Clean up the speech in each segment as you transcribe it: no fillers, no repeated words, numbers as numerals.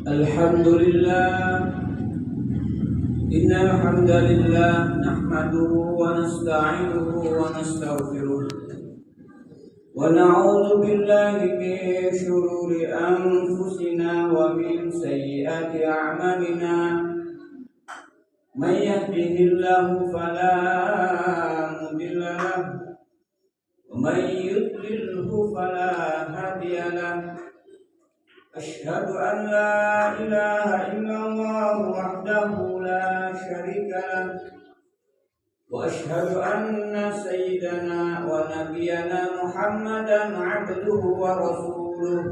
الحمد لله إن الحمد لله نحمده ونستعينه ونستغفره ونعوذ بالله من شرور أنفسنا ومن سيئات أعمالنا من يهده الله فلا مضل له ومن يضلله فلا هادي له أشهد أن لا إله إلا الله وحده لا شريك له وأشهد أن سيدنا ونبينا محمدا عبده ورسوله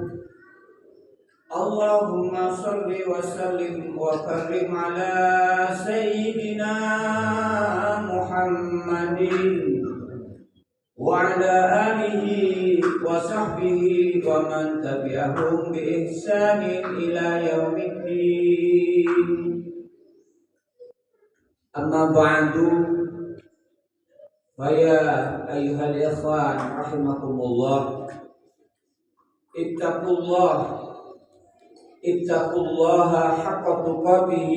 اللهم صل وسلم وكرم على سيدنا محمد وعلى آله وصحبه ومن تبعهم بإحسان إلى يوم الدين أما بعد فيا أيها الإخوان رحمكم الله اتقوا الله حق تقاته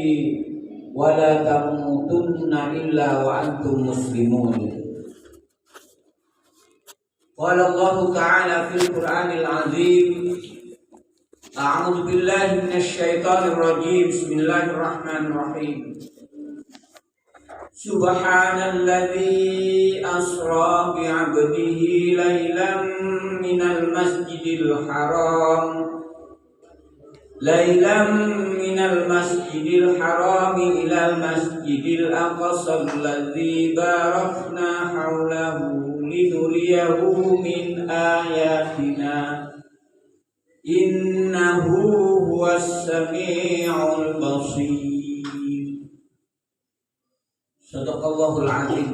ولا تموتن إلا وأنتم مسلمون. قال الله تعالى في القرآن العظيم أعوذ بالله من الشيطان الرجيم بسم الله الرحمن الرحيم سبحان الذي أسرى بعبده ليلا من المسجد الحرام إلى المسجد الأقصى الذي باركنا حوله لنريه من آياتنا إنه هو السميع البصير. Sadaqallahul azim.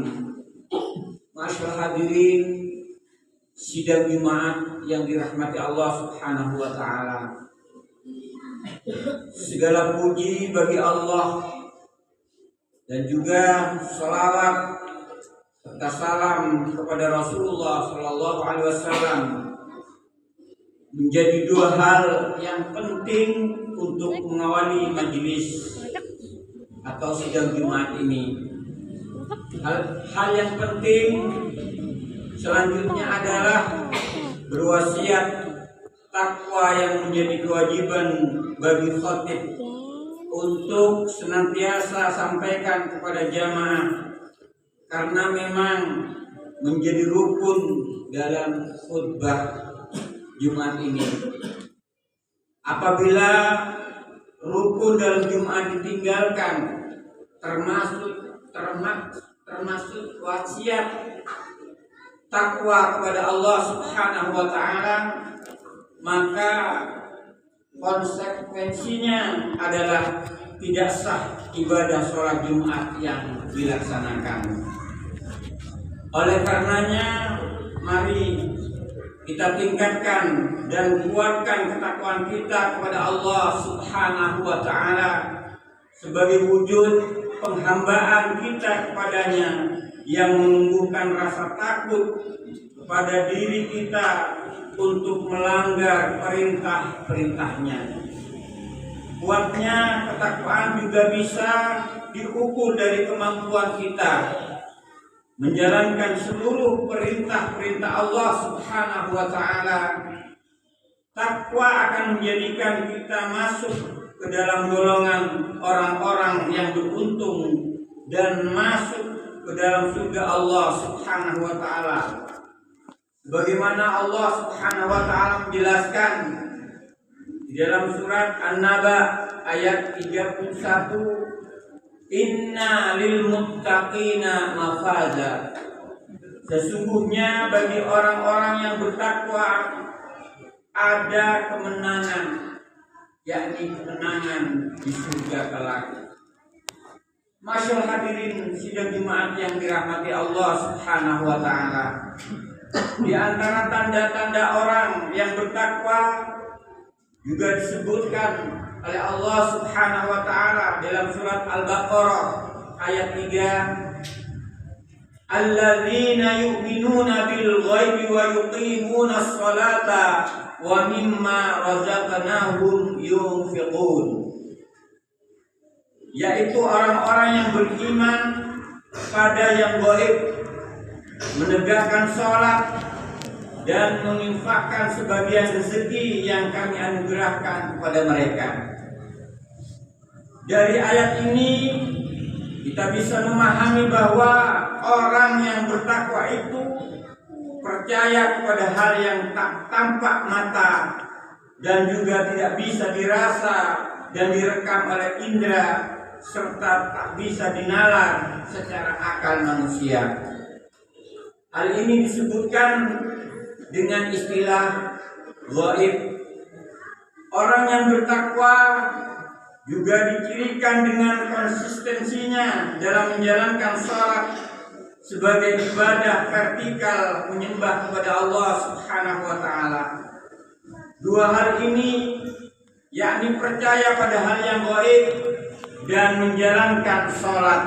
Masyaallah hadirin sidang Jumat yang dirahmati Allah Subhanahu wa taala. Segala puji bagi Allah dan juga salawat serta salam kepada Rasulullah sallallahu alaihi wasallam menjadi dua hal yang penting untuk mengawali majelis atau sidang Jumat ini. Hal yang penting selanjutnya adalah berwasiat takwa yang menjadi kewajiban bagi khatib untuk senantiasa sampaikan kepada jamaah, karena memang menjadi rukun dalam khutbah Jumat ini. Apabila rukun dalam Jumat ditinggalkan, termasuk wasiat takwa kepada Allah Subhanahu wa taala, maka konsekuensinya adalah tidak sah ibadah sholat Jumat yang dilaksanakan. Oleh karenanya, mari kita tingkatkan dan kuatkan ketakwaan kita kepada Allah Subhanahu wa taala sebagai wujud penghambaan kita kepadanya yang menumbuhkan rasa takut kepada diri kita untuk melanggar perintah-perintahnya. Kuatnya ketakwaan juga bisa diukur dari kemampuan kita menjalankan seluruh perintah-perintah Allah Subhanahu wa taala. Takwa akan menjadikan kita masuk ke dalam golongan orang-orang yang beruntung dan masuk ke dalam surga Allah Subhanahu wa taala. Bagaimana Allah Subhanahu wa taala menjelaskan di dalam surat An-Naba ayat 31, Inna lil muttaqina mafaza. Sesungguhnya bagi orang-orang yang bertakwa ada kemenangan, yakni kemenangan di surga kelak. Masyaallah hadirin sidang Jumat yang dirahmati Allah Subhanahu wa taala. Di antara tanda-tanda orang yang bertakwa juga disebutkan oleh Allah Subhanahu wa taala dalam surat Al-Baqarah ayat 3. alladzina yu'minuna bil ghaibi wa yuqimuna sholata wa mimma razaqnahum yunfiqun, yaitu orang-orang yang beriman pada yang gaib, menegakkan sholat dan menginfakkan sebagian rezeki yang kami anugerahkan kepada mereka. Dari ayat ini kita bisa memahami bahwa orang yang bertakwa itu percaya kepada hal yang tak tampak mata dan juga tidak bisa dirasa dan direkam oleh indera serta tak bisa dinalar secara akal manusia. Hal ini disebutkan dengan istilah gaib. Orang yang bertakwa juga dicirikan dengan konsistensinya dalam menjalankan sholat sebagai ibadah vertikal menyembah kepada Allah Subhanahu wa ta'ala. Dua hal ini, yakni percaya pada hal yang gaib dan menjalankan sholat,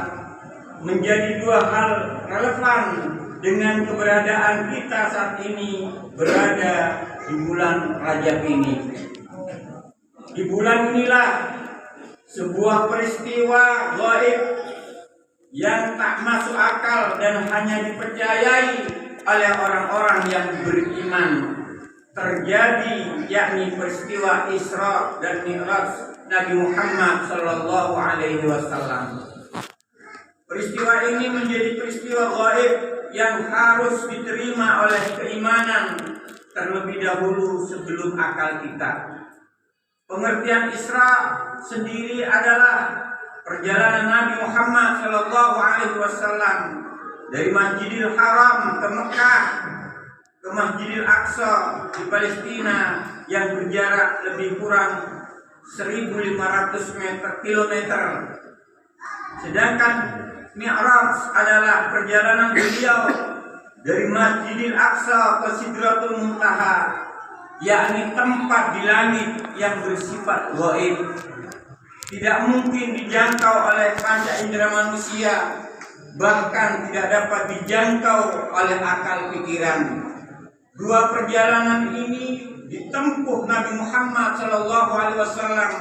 menjadi dua hal relevan dengan keberadaan kita saat ini berada di bulan Rajab ini. Di bulan inilah sebuah peristiwa gaib yang tak masuk akal dan hanya dipercayai oleh orang-orang yang beriman terjadi, yakni peristiwa Isra dan Mi'raj Nabi Muhammad sallallahu alaihi wasallam. Peristiwa ini menjadi peristiwa gaib yang harus diterima oleh keimanan terlebih dahulu sebelum akal kita. Pengertian Isra sendiri adalah perjalanan Nabi Muhammad sallallahu alaihi wasallam dari Masjidil Haram ke Mekah ke Masjidil Aqsa di Palestina yang berjarak lebih kurang 1.500 kilometer. Sedangkan Mi'raj adalah perjalanan beliau dari Masjidil Aqsa ke Sidratul Muntaha, yakni tempat di langit yang bersifat gaib, tidak mungkin dijangkau oleh panca indera manusia, bahkan tidak dapat dijangkau oleh akal pikiran. Dua perjalanan ini ditempuh Nabi Muhammad SAW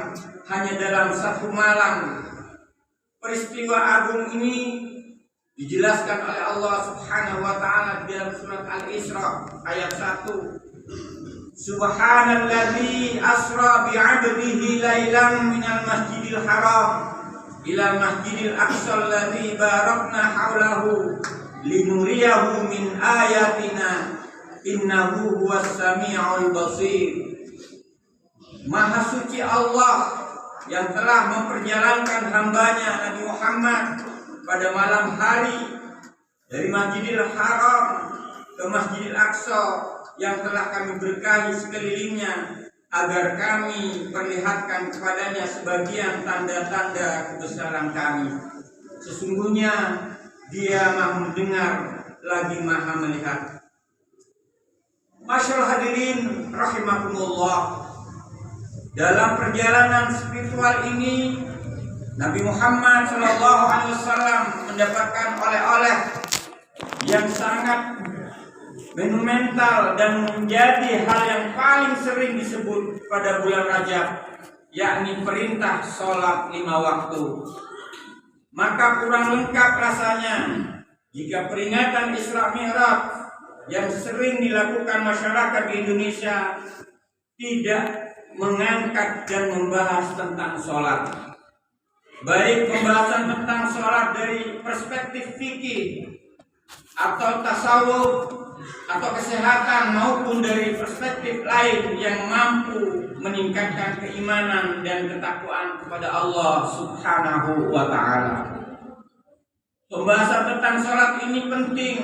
hanya dalam satu malam. Peristiwa agung ini dijelaskan oleh Allah Subhanahu wa ta'ala di dalam surat Al-Isra ayat 1. Subhanalladzi asra bi'abdihi lailan minal masjidil haram ila masjidil aqsa alladzi barakna haulahu linuriyahu min ayatina innahu huwas sami'ul basir. Maha suci Allah yang telah memperjalankan hambanya Nabi Muhammad pada malam hari dari Masjidil Haram ke Masjidil Aqsa yang telah kami berkahi sekelilingnya agar kami perlihatkan kepadanya sebagian tanda-tanda kebesaran kami. Sesungguhnya Dia Maha mendengar lagi Maha melihat. Masyaallah hadirin rahimakumullah. Dalam perjalanan spiritual ini Nabi Muhammad SAW mendapatkan oleh-oleh yang sangat monumental dan menjadi hal yang paling sering disebut pada bulan Rajab, yakni perintah sholat 5 waktu. Maka kurang lengkap rasanya jika peringatan Isra Mi'raj yang sering dilakukan masyarakat di Indonesia tidak mengangkat dan membahas tentang sholat, baik pembahasan tentang sholat dari perspektif fikih atau tasawuf atau kesehatan maupun dari perspektif lain yang mampu meningkatkan keimanan dan ketakwaan kepada Allah Subhanahu wa ta'ala. Pembahasan tentang sholat ini penting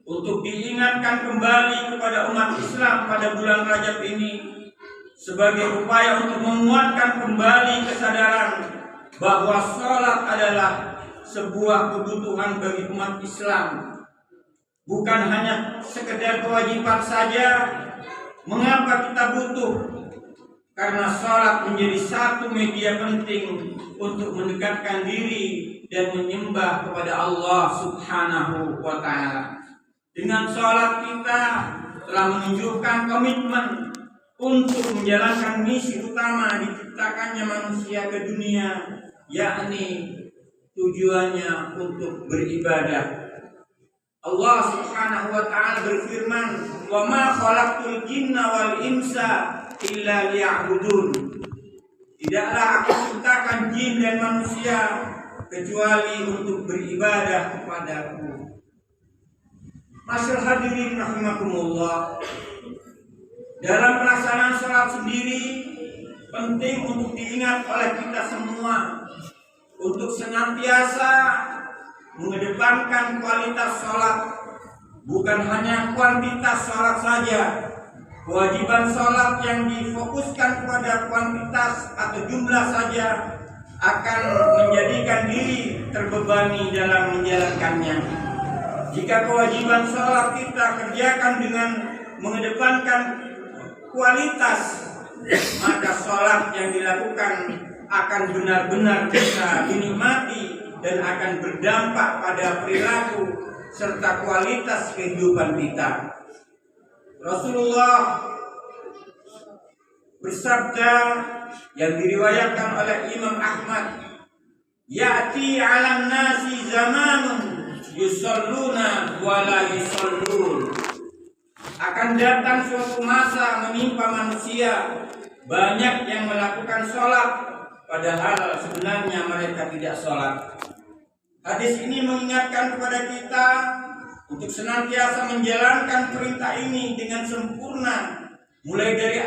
untuk diingatkan kembali kepada umat Islam pada bulan Rajab ini sebagai upaya untuk menguatkan kembali kesadaran bahwa sholat adalah sebuah kebutuhan bagi umat Islam, bukan hanya sekedar kewajiban saja. Mengapa kita butuh? karena sholat menjadi satu media penting untuk mendekatkan diri dan menyembah kepada Allah Subhanahu wa Ta'ala. Dengan sholat kita telah menunjukkan komitmen untuk menjalankan misi utama diciptakannya manusia ke dunia, yakni tujuannya untuk beribadah. Allah Subhanahu wa Ta'ala berfirman, "Wa ma khalaqtul jinna wal insa illa liya'budun." Tidaklah aku ciptakan jin dan manusia kecuali untuk beribadah kepadaku. Masyaallah hadirin rahimakumullah. Dalam pelaksanaan sholat sendiri penting untuk diingat oleh kita semua untuk senantiasa mengedepankan kualitas sholat, bukan hanya kuantitas sholat saja. Kewajiban sholat yang difokuskan kepada kuantitas atau jumlah saja akan menjadikan diri terbebani dalam menjalankannya. Jika kewajiban sholat kita kerjakan dengan mengedepankan kualitas, maka sholat yang dilakukan akan benar-benar bisa dinikmati dan akan berdampak pada perilaku serta kualitas kehidupan kita. Rasulullah bersabda yang diriwayatkan oleh Imam Ahmad, "Ya'ti 'alan nasi zamanun yusalluna wa la yusallun." Akan datang suatu masa menimpa manusia, banyak yang melakukan sholat padahal sebenarnya mereka tidak sholat. Hadis ini mengingatkan kepada kita untuk senantiasa menjalankan perintah ini dengan sempurna, mulai dari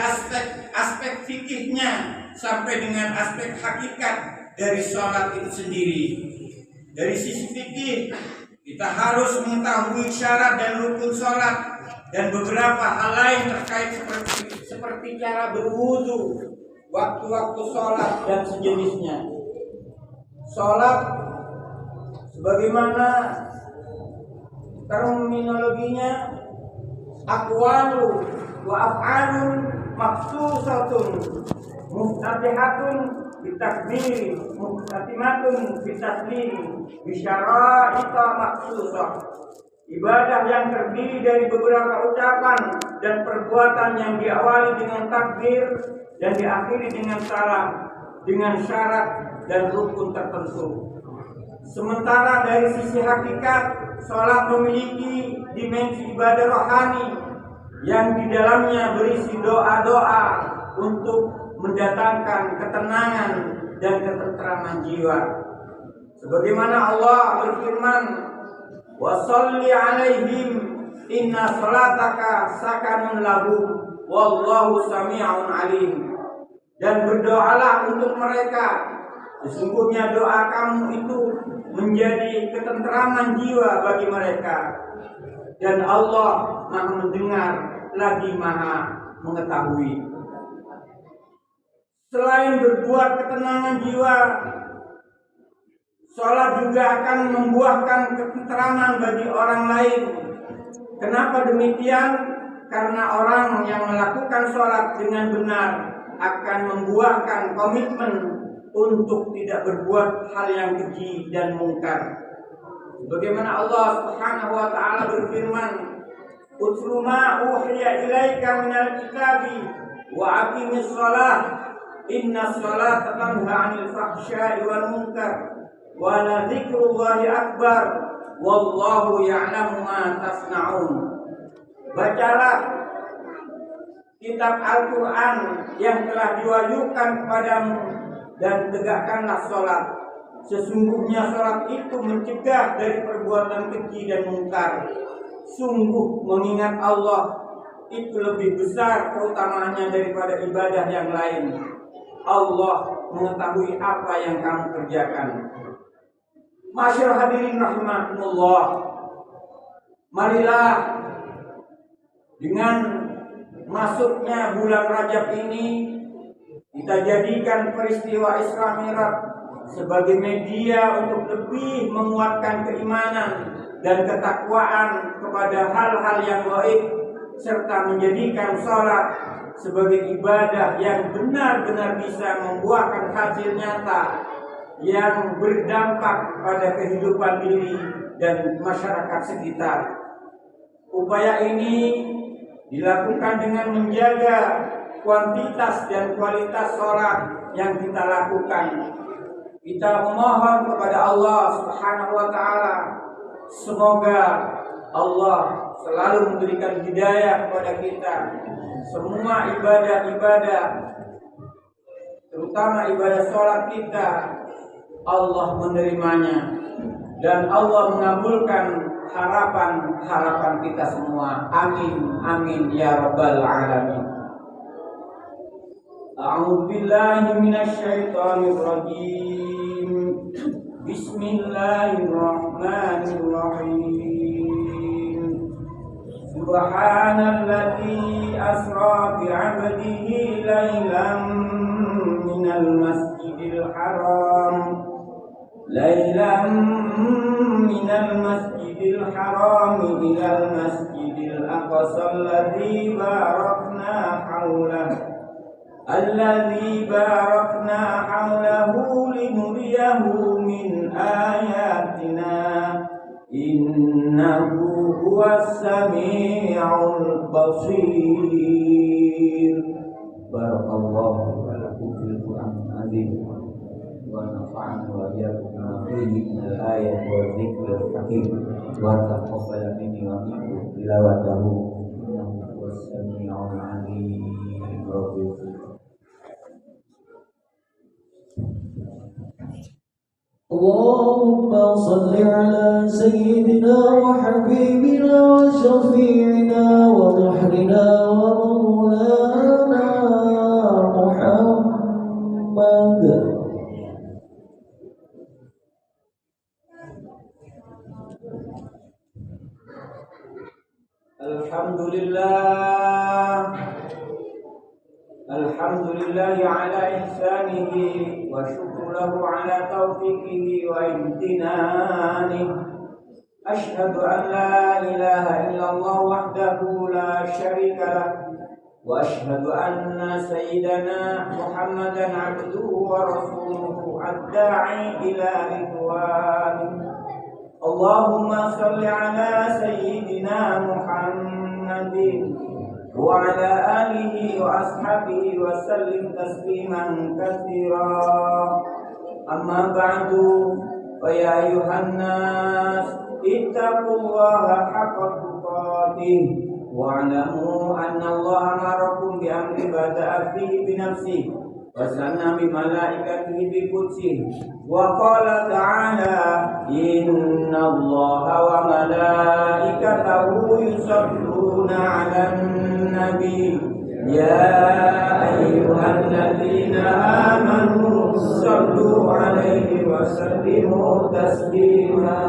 aspek fikihnya sampai dengan aspek hakikat dari sholat itu sendiri. Dari sisi fikih, kita harus mengetahui syarat dan rukun sholat dan beberapa hal lain terkait seperti cara berwudu, waktu-waktu sholat dan sejenisnya. Sholat sebagaimana terminologinya aqwalu wa af'alun maqsusatun muftatihatun bitakbir muftatimatun bitaslim bisyara'ita maqsusah. Ibadah yang terdiri dari beberapa ucapan dan perbuatan yang diawali dengan takbir dan diakhiri dengan salam dengan syarat dan rukun tertentu. Sementara dari sisi hakikat, sholat memiliki dimensi ibadah rohani yang di dalamnya berisi doa-doa untuk mendatangkan ketenangan dan ketenteraman jiwa. Sebagaimana Allah berfirman, "Wa sholli 'alaihim inna sholataka sakanun lahum wallahu sami'un 'alim." Dan berdoalah untuk mereka, sesungguhnya doa kamu itu menjadi ketenteraman jiwa bagi mereka, dan Allah Maha mendengar lagi Maha mengetahui. Selain berbuat ketenangan jiwa, sholat juga akan membuahkan ketenteraman bagi orang lain. Kenapa demikian? Karena orang yang melakukan sholat dengan benar akan membuahkan komitmen untuk tidak berbuat hal yang keji dan mungkar. Bagaimana Allah Subhanahu wa Ta'ala berfirman, "Utlu ma uhiya ilaika minal kitabi wa aqimis shalah inna sholata tanha 'anil fahsya'i wal munkar wa la dzikrullahi akbar wallahu ya'lamu ma tasna'un." Bacalah kitab Al-Quran yang telah diwahyukan kepadamu dan tegakkanlah sholat. Sesungguhnya sholat itu mencegah dari perbuatan keji dan mungkar. Sungguh mengingat Allah itu lebih besar keutamaannya daripada ibadah yang lain. Allah mengetahui apa yang kamu kerjakan. Masyaallah hadirin rahimakumullah. Marilah dengan masuknya bulan Rajab ini kita jadikan peristiwa Isra Mi'raj sebagai media untuk lebih menguatkan keimanan dan ketakwaan kepada hal-hal yang gaib serta menjadikan sholat sebagai ibadah yang benar-benar bisa membuahkan hasil nyata yang berdampak pada kehidupan diri dan masyarakat sekitar. Upaya ini dilakukan dengan menjaga kuantitas dan kualitas sholat yang kita lakukan. Kita memohon kepada Allah Subhanahu wa Ta'ala, semoga Allah selalu memberikan hidayah kepada kita. Semua ibadah-ibadah, terutama ibadah sholat kita, Allah menerimanya dan Allah mengabulkan harapan-harapan kita semua. Amin, amin ya rabbal alamin. A'udzu billahi minasy syaithanir rajim. Bismillahirrahmanirrahim. Subhanalladzi asra bi 'abdihi lailan minal masjidil haram ilal masjidil aqsa alladzi barakna hawlahu linuriyahu min ayatina innahu huwas sami'ul basir. Barakallahu lakum fil Qur'anil azim wa nafa'ana wa iyyakum bima fihi minal ayati wa dzikril hakim wa taqabbal minni wa minkum tilawatahu innahu huwas sami'ul 'alim. اللهم صل على سيدنا وحبيبنا وشفيعنا ونحرنا ومولانا محمد. Alhamdulillah ala ihsanihi wa syukru lahu ala taufiqihi wa imtinanihi. Ashhadu an la ilaha illallah wahdahu la syarika lah wa ashhadu anna sayyidana Muhammadan abduhu wa rasuluhu ad-da'i ila ridwanihi. Allahumma salli ala sayyidina Muhammadin wa ala alihi wa ashabihi wa sallim tasliman katsira. Amma ba'du, fa ya ayuhan nas ittaqullaha haqqa tuqatih wa 'alamu anna Allaha amarakum bi amri bada'a fihi bi nafsihi wa sanna bi malaikatihi bi qudsihi wa qala ta'ala inna Allaha wa malaikatahu yusalluna 'alan nabi ya ayyuhalladzina amanu sallu 'alaihi wa sallimu taslima.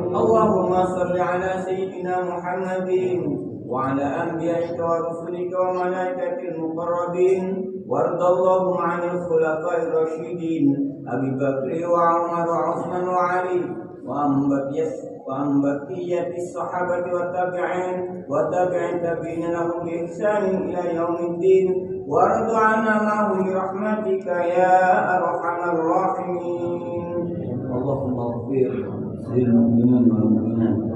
Allahumma salli ala sayyidina Muhammadin wa ala anbiya'ika wa rusulika wa malaikatil muqarrabin wardallahu 'anil khulafa'ir rasyidin Abi Bakr wa Umar wa Utsman wa Ali wa ambaqiyyatis sahabati wa tabi'in wa tabi'in lahum bi ihsanin ila yaumiddin warḍu 'anna ma'hum bi rahmatika ya arhamar rahimin. Allahumma ighfir lil mu'minin wal mu'minat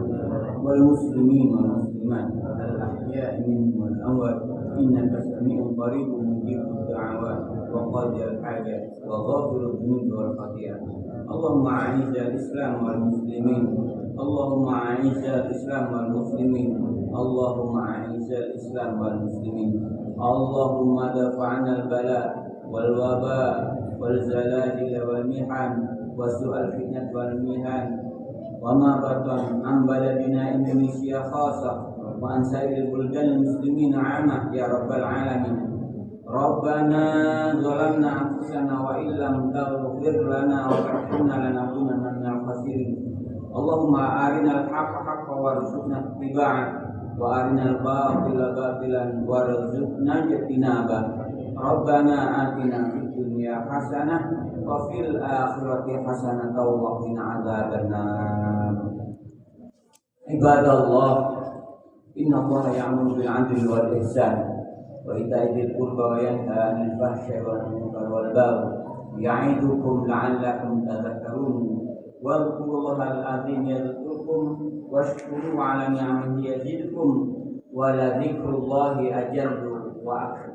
wal muslimin wal muslimat al ahya'i minhum wal amwat innaka sami'un qaribun mujibud da'awat wa qadil hajat wa ghafirud dhunubi wal khati'at. Allahumma a'izzal islam wal muslimin, Allahumma a'izzal islam wal muslimin, Allahumma a'izzal islam wal muslimin, Allahumma dafa'na al bala wal waba wal zalazil wal mihan wa su'al fitnat wal mihan wa ma batan an baladina Indonesia khasa wa an sairil buldan muslimin 'amah ya rabbal alamin. Rabbana zalamna anfusana wa illam taghfir lana wa tarhamna lanakunanna minal khasirin. Allahumma arinal haqqa haqqan warzuqna ittiba'ah wa arinal batila batilan warzuqna ijtinabah. Rabbana atina fid dunya hasanah wa fil akhirati hasanah wa qina adzabannar. عباد الله إن الله يأمر بالعدل والإحسان وإيتاء ذي القربى وينهى عن الفحشاء والمنكر والبغي يعظكم لعلكم تذكرون واذكروا الله العظيم يذكركم واشكروا على نعمه يزدكم ولذكر الله أجل وأكبر